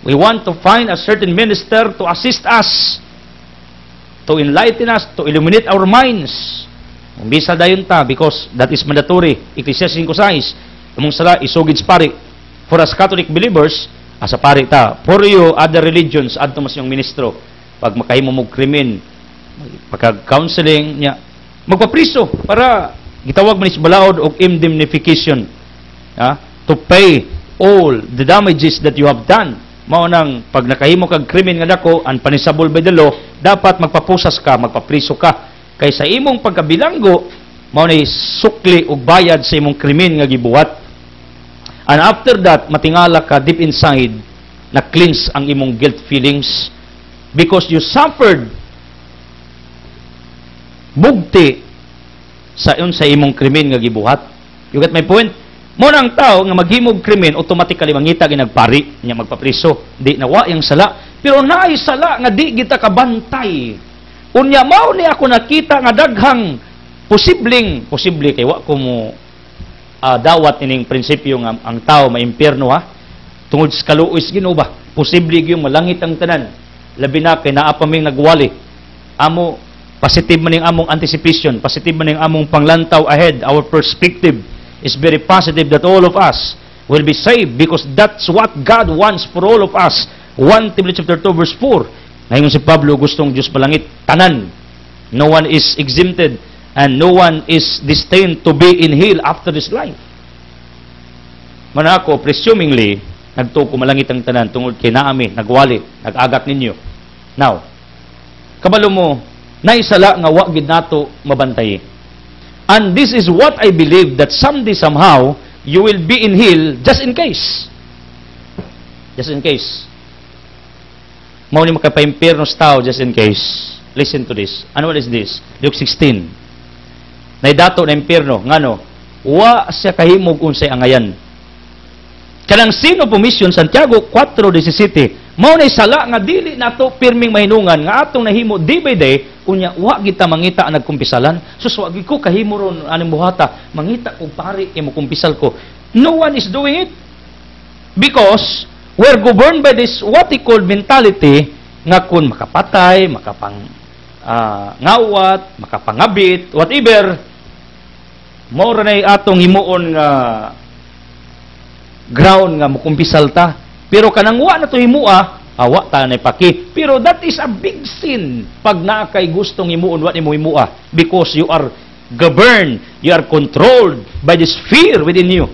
We want to find a certain minister to assist us, to enlighten us, to illuminate our minds. Umbisa dayon ta because that is mandatory. Ecclesiastes 5:6, among sala isugid sa pari. For us Catholic believers, asa pari ta. For you other religions adto mas yung ministro. Pag makahimo mo krimen, pagka-counseling niya, magpapriso para gitawag man is balaod og indemnification. To pay all the damages that you have done. Mao nang pag nakahimo kag krimen nga dako and punishable by the law, dapat magpapusas ka, magpapriso ka. Kay sa imong pagkabilanggo, mao nay sukli og bayad sa imong krimen nga gibuhat. And after that, matingala ka deep inside, na cleanse ang imong guilt feelings because you suffered bugti sa imong krimen nga gibuhat. You get my point? Mo nang tao nga maghimog krimen, automatically mangita ginagpari niya magpapriso. Di nawa yung sala. Pero naay sala nga di kita kabantay. Unya mao ni ako nakita nga daghang posible kay wa ko mo dawat ining prinsipyo nga ang tao maimpierno tungod sa kaluoy Ginoo ba. Posible gyud malangit ang tanan. Labi na kay naa pa ming nagwali. Amo positive man ning among anticipation, positive man ning among panglantaw ahead, our perspective is very positive that all of us will be saved because that's what God wants for all of us. 1 Timothy chapter 2 verse 4. Ngayon si Pablo gustong Diyos malangit tanan. No one is exempted and no one is destined to be in hell after this life. Manako, presumingly, nagtuko malangit ang tanan tungod kay naami, nagwali, nag-agat ninyo. Now, kabalo mo, naisala nga wa gid nato mabantay. And this is what I believe that someday somehow you will be in hell just in case. Just in case. Mao ni makapaimpierno sa tao just in case. Listen to this. Ano what is this? Luke 16. Naidato na impyerno, ngano, wa siya kahimog unsay angayan. Kanang sino pumisyon, Santiago 4:17, mao na sala nga dili nato pirming mahinungan nga atong nahimo day by day, unya wa kita mangita ang nagkumpisalan. Sus, wa gid ko kahimo ron aning buhata, mangita kog pari imo kumpisal ko. No one is doing it. Because we're governed by this what we call mentality nga kun makapatay, ngawat, makapangabit, whatever, mao ra nay atong himuon nga ground nga mukumpisal ta. Pero kanang wa na to himua, awa ta nay paki. Pero that is a big sin pag naa kay gustong himuon wa nimo himua, because you are governed, you are controlled by this fear within you.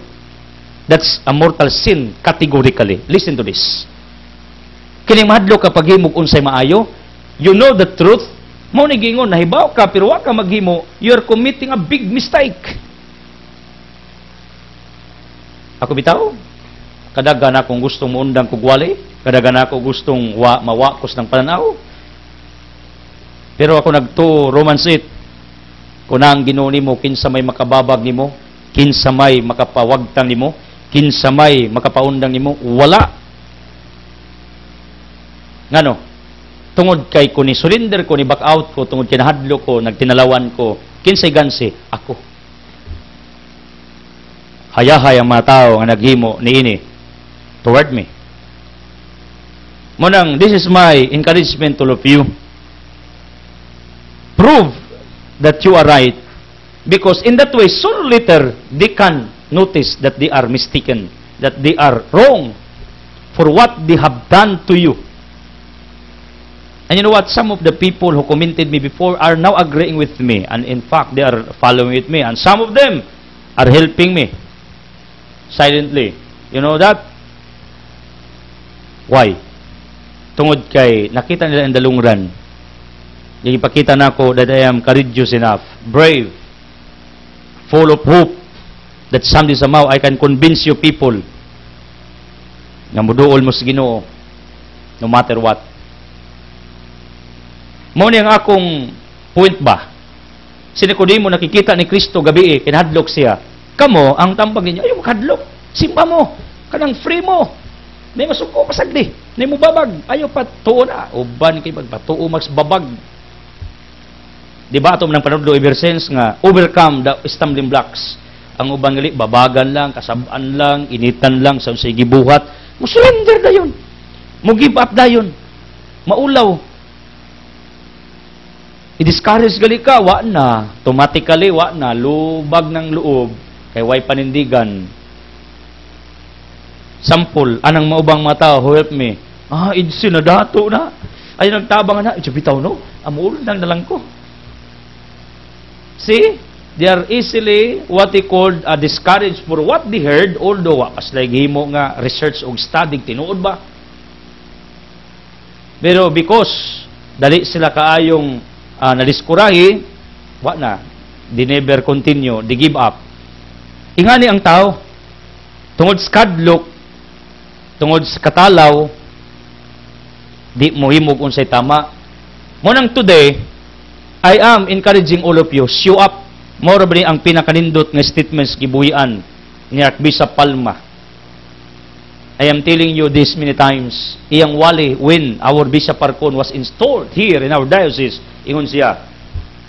That's a mortal sin categorically. Listen to this. Kining mahadlok ka paghimog unsay maayo, you know the truth, mao ni gingon nahibaw ka pero wa ka maghimo, you are committing a big mistake. Ako bitaw, kadagan akong gustong muundang kugwali, kadagan ako gustong mawakos ng pananaw. Pero ako nagtuo Romans 8, kunang Ginoo nimo kinsa may makababag nimo, kinsa may makapawagtang nimo, kinsa may makapaundang nimo, wala. Ngano? Tungod kay ko ni surrender ko, ni back out ko, tungod kay nahadlo ko, nagtinalawan ko, kinsay gansi, ako. Hayahay ang mga tao nga naghimo niini toward me. Munang, this is my encouragement to all of you. Prove that you are right, because in that way, sooner or later, they can notice that they are mistaken, that they are wrong for what they have done to you. And you know what? Some of the people who commented me before are now agreeing with me, and in fact, they are following with me, and some of them are helping me silently. You know that? Why? Tungod kay nakita nila in the long run. Ipakita na ako that I am courageous enough, brave, full of hope, that someday somehow I can convince you people nga muduol mo sa Ginoo no matter what. Mao ni ang akong point ba? Si Nicodemo nakikita ni Kristo gabi, kinahadlok siya. Kamo ang tambag ninyo, ayaw makadlok. Simba mo, kanang free mo. May masuko pasagdi, may mo babag, ayaw pa tuo na. Uban kay pagpatuo mas babag. Di ba atom ng panudlo ever since nga overcome the stumbling blocks. Ang ubang gali, babagan lang, kasabaan lang, initan lang, sa sige buhat. Musurrender na yun. Mu-give up na yun. Maulaw. I-discourage gali ka, wa na. Automatically, wa na. Lubag ng loob. Kay way panindigan. Sample, anang maubang mga tao who help me. Idsi na dato na. Ay, nagtabang na. Bitaw no? Amul lang na lang ko. See? They are easily what they called discouraged for what they heard, although as like himo nga research o study tinuod ba. Pero because dali sila kaayong nadiskurahi, wa na, they never continue, they give up. Ingani ang tao, tungod sa kadlok, tungod sa katalaw, di mo himog unsay tama. Munang today, I am encouraging all of you, show up. Moro ba ang pinakanindot nga statements gibuhian ni Archbishop Palma. I am telling you this many times. Iyang wali when our Bishop Parcon was installed here in our diocese, ingon siya,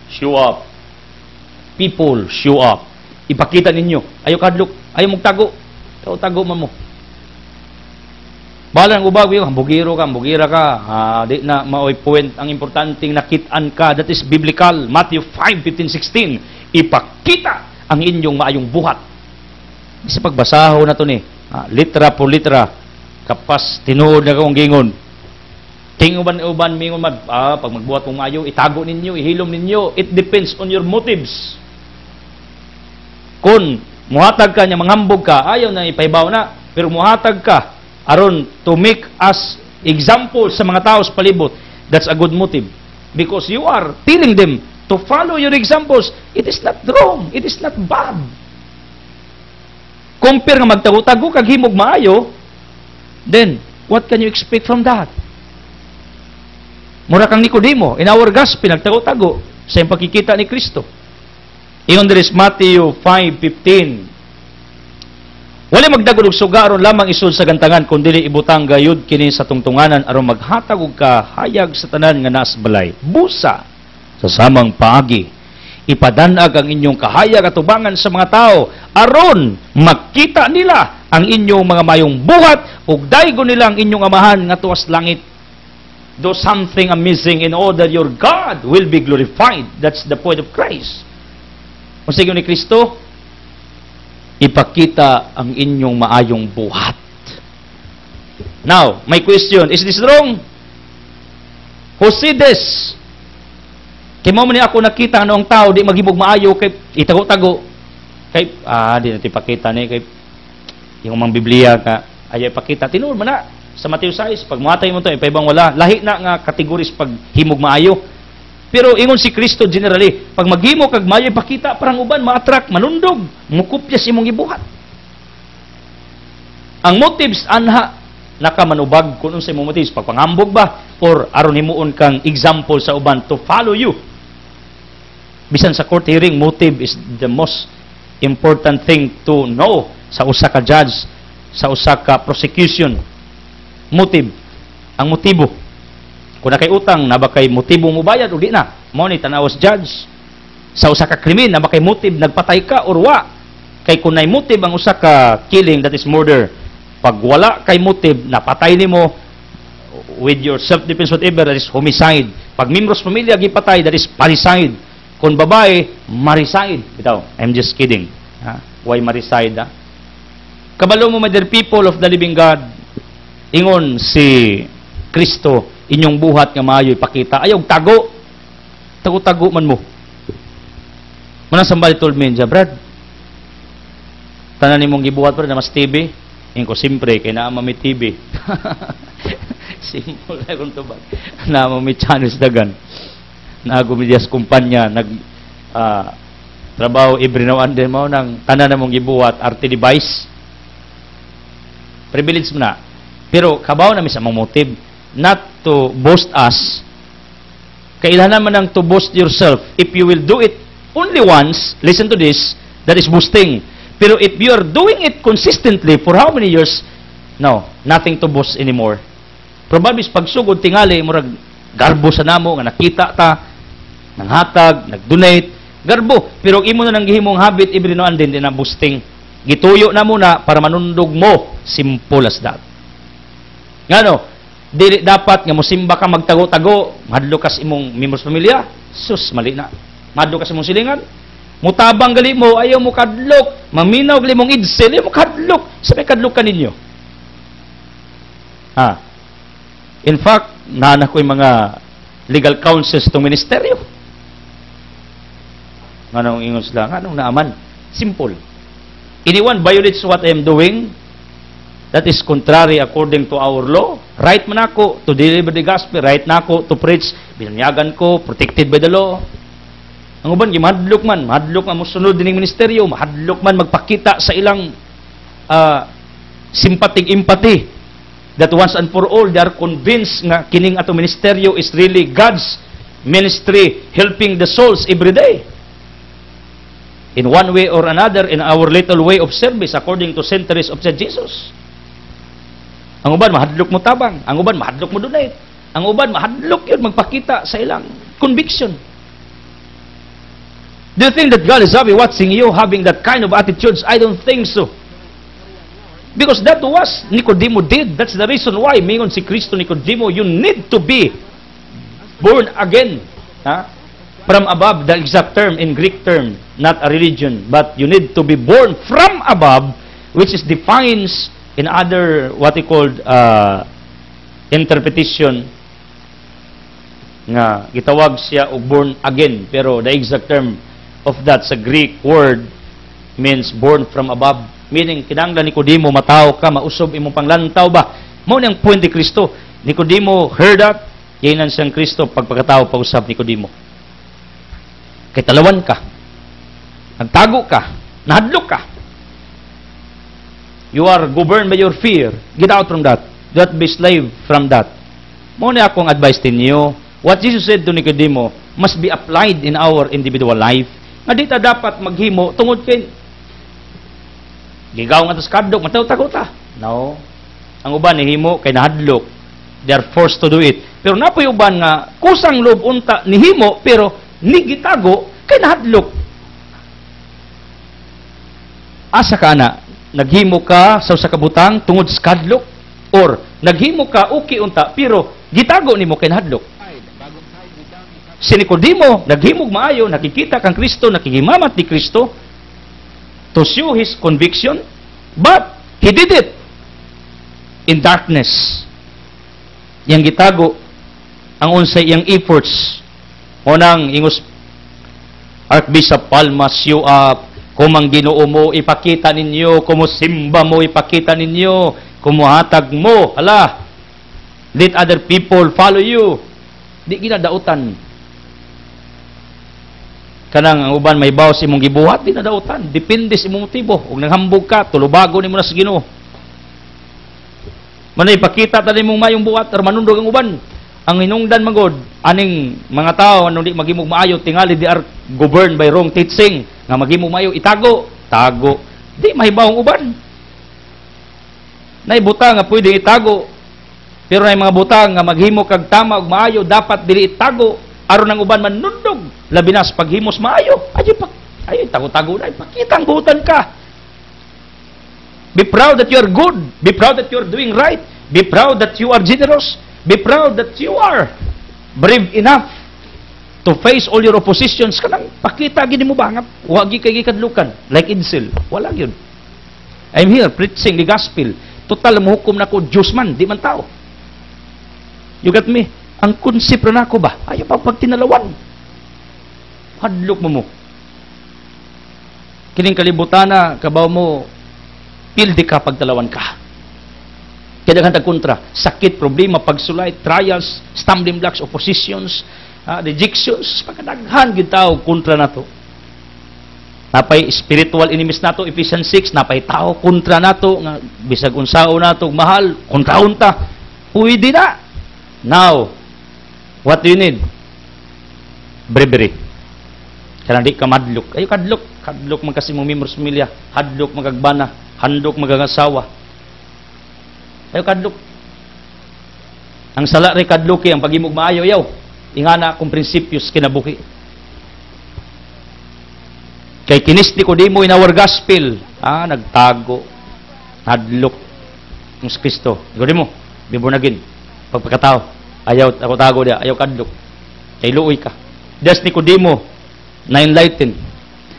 show up. People, show up. Ipakita ninyo. Ayaw kadlok. Ayaw magtago. Tago man mo. Balang ubag yung hambugiro ka, hambugira ka. Di na maoy point. Ang importanteng nakitaan ka. That is biblical. Matthew 5:15-16. Ipakita ang inyong maayong buhat. Isa pagbasaho na to ni. Litra por litra. Kapas tinuod na kong gingon. Ting-uban mingon pag magbuhat mong maayo, itago ninyo, ihilom ninyo. It depends on your motives. Kung muhatag ka niya, manghambog ka, ayaw na ipahibaw na. Pero muhatag ka aron to make us example sa mga tao sa palibot, that's a good motive. Because you are telling them to follow your examples. It is not wrong. It is not bad. Compare nga magtago-tago kag himog maayo, then what can you expect from that? Mura kang Nicodemo, in our gospel, nagtago-tago sa iyong pagkikita ni Kristo. Ingon diri sa Matthew 5:15. Wala magdagod og suga aron lamang isud sa gantangan kun dili ibutang gayud kini sa tungtunganan aron maghatag og kahayag sa tanan nga naa sa balay. Busa sa samang paagi ipadanag ang inyong kahayag at tubangan sa mga tao aron makita nila ang inyong mga mayong buhat ug daygon nila ang inyong amahan nga tuwas langit. Do something amazing in order your God will be glorified. That's the point of Christ. Kung sa ni Kristo, ipakita ang inyong maayong buhat. Now, my question, is this wrong? Who see this? Kaya mo man ako nakita ano ang tao, di maghibog maayo, kay itago-tago. Kay, di natin ipakita ni, kay yung mga Biblia ka, ayaw ipakita. Tinuod man na. Sa Matthew 6, pag muhatay mo ito, ipaibang wala. Lahi na nga kategories pag himog maayo. Pero ingon si Kristo generally, pag maghimo kag maayo ipakita, parang uban, ma-attract, manundog, mukupyas imong ibuhat. Ang motives, anha, nakamanubag kung sa imong motives, pagpangambog ba, or aron himuon kang example sa uban to follow you. Bisan sa court hearing, motive is the most important thing to know sa usa ka judge, sa usa ka prosecution. Motive. Ang motibo. Kung na kay utang, na ba kay motibo mo bayad o di na? Mo ni tanawas judge. Sa usa ka krimen, na ba kay motive, nagpatay ka or wa? Kay kung na motive ang usa ka killing, that is murder. Pag wala kay motive, napatay nimo with your self-defense whatever, that is homicide. Pag membros pamilya gipatay, that is parricide. Kung babae, maricide. Bitaw, I'm just kidding. Why maricide? Kabalo mo, my dear people of the living God, ingon si Kristo, inyong buhat nga maayo ipakita. Ayaw tago. Tago-tago man mo. Manang somebody told me, Brad, tanan nimong gibuhat pa rin na mas TV. Ingo, simpre, kaya naama may TV. Simple na kung ito ba? Naama may channels dagan. Nagumidyas kumpanya, trabaho every now and then mo, nang tanan namong gibuhat, arte device. Privilege mo na. Pero kabaw namin sa mga motive, not to boast us. Kailangan naman ng to boast yourself. If you will do it only once, listen to this, that is boasting. Pero if you are doing it consistently for how many years, no, nothing to boast anymore. Probably pagsugod tingali, murag garbo sa namo, nga nakita ta, nanghatag, nag-donate, garbo. Pero imo na nang gihimong habit, every now and then, din na boasting. Gituyo na muna para manundog mo. Simple as that. Ngano, dili dapat nga mosimba ka magtago-tago, mahadlo ka sa imong membros pamilya, sus, mali na. Mahadlo ka sa imong silingan, mutabang gali mo, ayaw mo kadlok, maminaw gali mong idsel, ayaw mo kadlok, sabi kadlok ka ninyo. In fact, naanak ko yung mga legal counsels itong ministeryo. Anong ingon sila? Anong naaman? Simple. Anyone violates what I am doing, that is contrary according to our law. Right man ako to deliver the gospel. Right na ako to preach. Binanyagan ko, protected by the law. Ang uban, mahadlok man musunod din ng ministeryo, mahadlok man magpakita sa ilang sympathetic empathy that once and for all, they are convinced nga kining ato ministeryo is really God's ministry helping the souls every day. In one way or another, in our little way of service according to centuries of Jesus. Ang uban, mahadlok mo tabang. Ang uban, mahadlok mo donate. Ang uban, mahadlok yun magpakita sa ilang conviction. Do you think that God is happy watching you having that kind of attitudes? I don't think so. Because that was Nicodemo did. That's the reason why mingon si Kristo Nicodemo, you need to be born again. From above, the exact term in Greek term, not a religion, but you need to be born from above, which is defines in other what he called interpretation nga gitawag siya og born again, pero the exact term of that sa Greek word means born from above, meaning kinahanglan Nicodemo mataw ka, mausob imong panglantaw ba. Mao ni ang point ni Kristo. Nicodemo heard that, yanan siyang Kristo pagpakatawo pausab Nicodemo. Kay talawan ka, nagtago ka, nahadlok ka. You are governed by your fear. Get out from that. Do not be slave from that. Muna akong advice ninyo, what Jesus said to Nicodemo must be applied in our individual life. Nga di ta dapat maghimo tungod kay gigaw nga tas kadlok mataw-tago ta. No. Ang uban nihimo kay nahadlok. They are forced to do it. Pero napoy uban nga kusang loob unta nihimo pero ni gitago kay nahadlok. Asa ka na naghimo ka sa usa ka butang tungod sa kadlok or naghimo ka uki unta pero gitago nimo kay nahadlok. Si Nicodemo, naghimog maayo, nakikita kang Kristo, nakikimamat ni Kristo to show his conviction, but he did it in darkness. Yang gitago, ang unsay iyang efforts, unang ingos Archbishop Palmas, you up, kumang Ginoo mo, ipakita ninyo, kumusimba mo, ipakita ninyo, kumuhatag mo, hala, let other people follow you. Di ginadautan. Kanang ang uban may bawas imong gibuhat, di nadautan. Depende sa imong motibo. Kung nanghambog ka, tulubago ni mo na sa Ginoo. Manay pakita tani mong mayong buhat, or manundog ang uban. Ang hinungdan magod, aning mga tao, anong di maghimog maayo, tingali di are governed by wrong teaching, nga maghimog maayo, itago, tago. Di mahibaw ang uban. Nay butang nga pwede itago, pero nay mga butang nga maghimo kag tama ug maayo, dapat dili itago. Aron ang uban manundog, labi na sa paghimos maayo. Ay tago-tago na, ipakita ang buhutan ka. Be proud that you are good. Be proud that you are doing right. Be proud that you are generous. Be proud that you are brave enough to face all your oppositions. Kanang pakita gini mo bangap, wagi kay gikadlukan like Edsel. Wala yun. I'm here preaching the gospel. Total mo hukom nako Diyos man, di man tao. You got me? Ang konsep na ako ba? Ayaw pa pagtinalawan. Hadlok mo mo. Kining kalibutan na, kabaw mo, pildi ka pagtalawan ka. Kaya daghang kontra. Sakit, problema, pagsulay, trials, stumbling blocks, oppositions, rejections, pagkadaghan, gitaw, kontra na to. Napay spiritual enemies nato, Ephesians 6, napay tao, kontra nato, nga bisag unsao nato, mahal, kontra-unta. Pwede na. Now, what do you need? Bravery. Kaya di ka madlok. Ayo kadlok. Kadlok man kasi mong members pamilya. Hadlok magagbana. Handok magasawa. Ayo kadlok. Ang sala rin kadloki, ang pagimog maayo, yaw. Ingana akong prinsipyos kinabuhi. Kay kinis ni Nicodemo in our gospel. Nagtago. Hadlok. Ang Kristo. Nicodemo, bibunagin. Pagpagkatao. Ayaw, ako tago dia, ayaw kadlok. Kay luoy ka. Des Nicodemo na enlighten.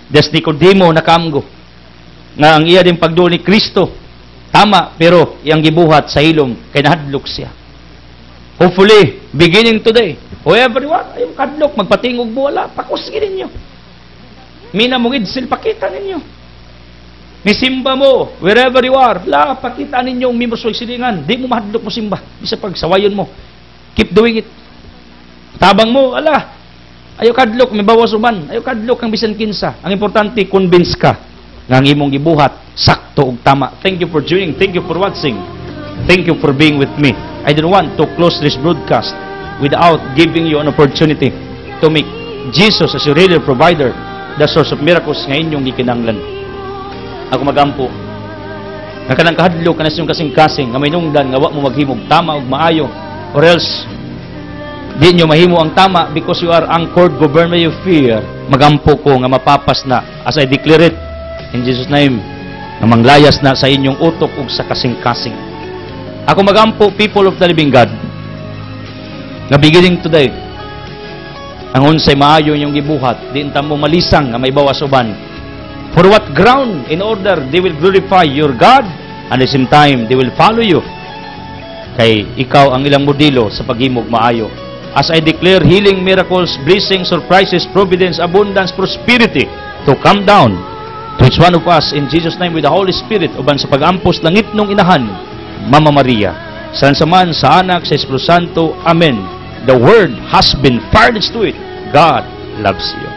Des Nicodemo na kaamgo. Nga ang iya din pagduol ni Kristo. Tama, pero iyang gibuhat sa hilom, kay nahadlok siya. Hopefully, beginning today, whoever you are, ayaw kadlok, magpatingog mo, wala, pakusgin ninyo. Mina mong Edsel, pakita ninyo. Misimba mo, wherever you are, pakita ninyo ang members o silingan. Di mo mahadlok mo simba. Bisa pagsawayon mo. Keep doing it. Tabang mo, ayaw kadlok, may bawas uman. Ayaw kadlok ang bisan kinsa. Ang importante, convince ka nga ang imong gibuhat, sakto ug tama. Thank you for joining. Thank you for watching. Thank you for being with me. I don't want to close this broadcast without giving you an opportunity to make Jesus as your real provider, the source of miracles nga inyong gikinahanglan. Ako magampo. Nga kanang kahadlok, kanas yung kasing-kasing, nga may nungdan, nga wa mo maghimog tama ug maayo. Or else, di nyo mahimo ang tama because you are anchored, governed by your fear. Magampo ko nga mapapas na as I declare it in Jesus' name na manglayas na sa inyong utok ug sa kasing-kasing. Ako magampo, people of the living God, nga beginning today, ang unsay maayo inyong gibuhat, di inta mo malisang nga may bawas uban. For what ground? In order they will glorify your God and at the same time they will follow you. Kay ikaw ang ilang modelo sa paghimog maayo. As I declare healing, miracles, blessings, surprises, providence, abundance, prosperity to come down to each one of us in Jesus' name with the Holy Spirit uban sa pag-ampos langit nung inahan, Mama Maria. Sa man, sa anak, sa Espiritu Santo. Amen. The word has been furnished to it. God loves you.